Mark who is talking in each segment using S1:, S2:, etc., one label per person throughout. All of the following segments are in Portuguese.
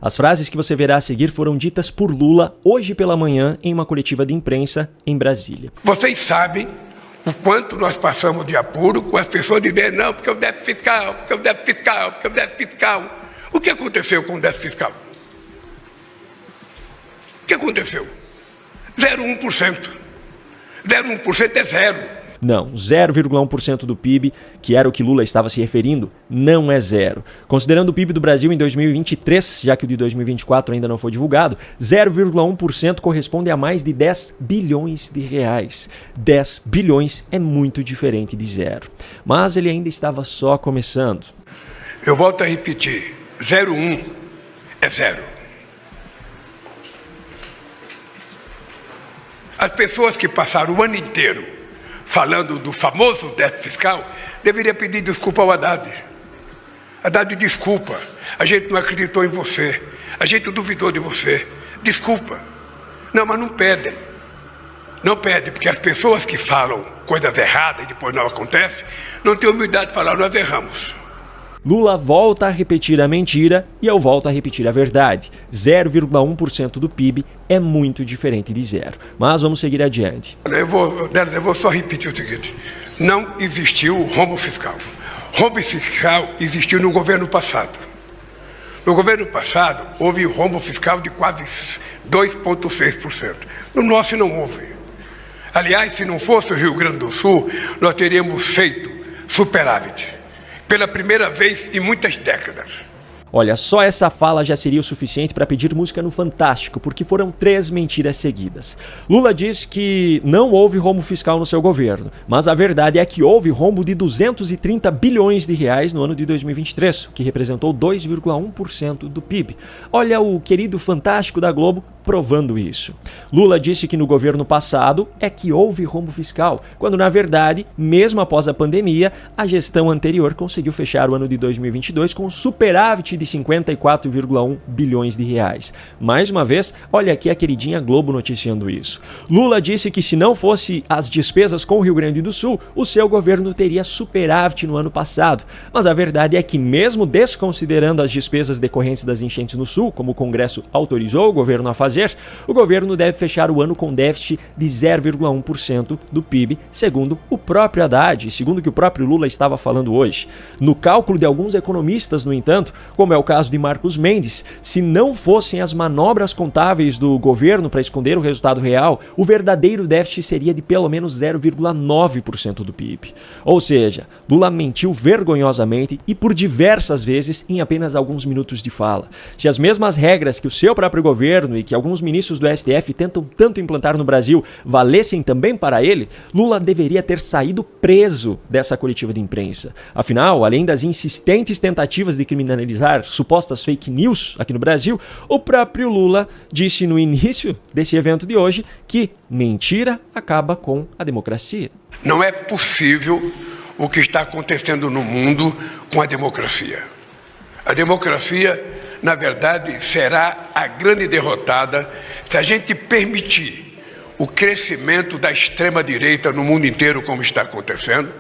S1: As frases que você verá a seguir foram ditas por Lula hoje pela manhã em uma coletiva de imprensa em Brasília.
S2: Vocês sabem o quanto nós passamos de apuro com as pessoas dizendo não, porque o déficit fiscal, porque o déficit fiscal, porque o déficit fiscal. O que aconteceu com o déficit fiscal? O que aconteceu? 0,1%. 0,1% é zero.
S1: Não, 0,1% do PIB, que era o que Lula estava se referindo, não é zero. Considerando o PIB do Brasil em 2023, já que o de 2024 ainda não foi divulgado, 0,1% corresponde a mais de 10 bilhões de reais. 10 bilhões é muito diferente de zero. Mas ele ainda estava só começando.
S2: Eu volto a repetir, 0,1 é zero. As pessoas que passaram o ano inteiro falando do famoso déficit fiscal, deveria pedir desculpa ao Haddad. Haddad, desculpa, a gente não acreditou em você, a gente duvidou de você, desculpa. Não, mas não pedem. Não pedem, porque as pessoas que falam coisas erradas e depois não acontece, não têm humildade de falar, nós erramos.
S1: Lula volta a repetir a mentira e eu volto a repetir a verdade. 0,1% do PIB é muito diferente de zero. Mas vamos seguir adiante.
S2: Eu vou só repetir o seguinte. Não existiu rombo fiscal. Rombo fiscal existiu no governo passado. No governo passado, houve rombo fiscal de quase 2,6%. No nosso não houve. Aliás, se não fosse o Rio Grande do Sul, nós teríamos feito superávit. Pela primeira vez em muitas décadas.
S1: Olha, só essa fala já seria o suficiente para pedir música no Fantástico, porque foram 3 mentiras seguidas. Lula diz que não houve rombo fiscal no seu governo, mas a verdade é que houve rombo de 230 bilhões de reais no ano de 2023, o que representou 2,1% do PIB. Olha o querido Fantástico da Globo provando isso. Lula disse que no governo passado é que houve rombo fiscal, quando na verdade, mesmo após a pandemia, a gestão anterior conseguiu fechar o ano de 2022 com superávit de 54,1 bilhões de reais. Mais uma vez, olha aqui a queridinha Globo noticiando isso. Lula disse que se não fosse as despesas com o Rio Grande do Sul, o seu governo teria superávit no ano passado. Mas a verdade é que mesmo desconsiderando as despesas decorrentes das enchentes no Sul, como o Congresso autorizou o governo a fazer, o governo deve fechar o ano com déficit de 0,1% do PIB, segundo o próprio Haddad, segundo o que o próprio Lula estava falando hoje. No cálculo de alguns economistas, no entanto, como é o caso de Marcos Mendes, se não fossem as manobras contábeis do governo para esconder o resultado real, o verdadeiro déficit seria de pelo menos 0,9% do PIB. Ou seja, Lula mentiu vergonhosamente e por diversas vezes em apenas alguns minutos de fala. Se as mesmas regras que o seu próprio governo e que alguns ministros do STF tentam tanto implantar no Brasil valessem também para ele, Lula deveria ter saído preso dessa coletiva de imprensa. Afinal, além das insistentes tentativas de criminalizar supostas fake news aqui no Brasil, o próprio Lula disse no início desse evento de hoje que mentira acaba com a democracia.
S2: Não é possível o que está acontecendo no mundo com a democracia. A democracia, na verdade, será a grande derrotada se a gente permitir o crescimento da extrema-direita no mundo inteiro, como está acontecendo,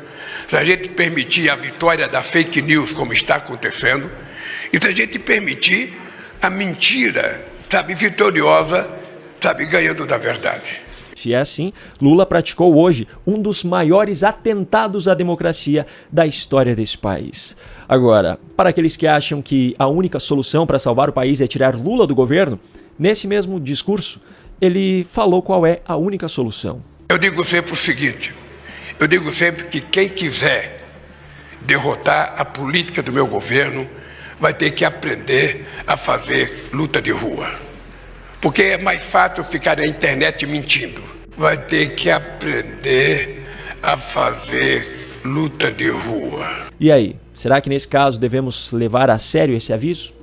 S2: se a gente permitir a vitória da fake news, como está acontecendo, e se a gente permitir a mentira, vitoriosa, ganhando da verdade.
S1: Se é assim, Lula praticou hoje um dos maiores atentados à democracia da história desse país. Agora, para aqueles que acham que a única solução para salvar o país é tirar Lula do governo, nesse mesmo discurso, ele falou qual é a única solução.
S2: Eu digo sempre o seguinte, eu digo sempre que quem quiser derrotar a política do meu governo vai ter que aprender a fazer luta de rua. Porque é mais fácil ficar na internet mentindo. Vai ter que aprender a fazer luta de rua.
S1: E aí, será que nesse caso devemos levar a sério esse aviso?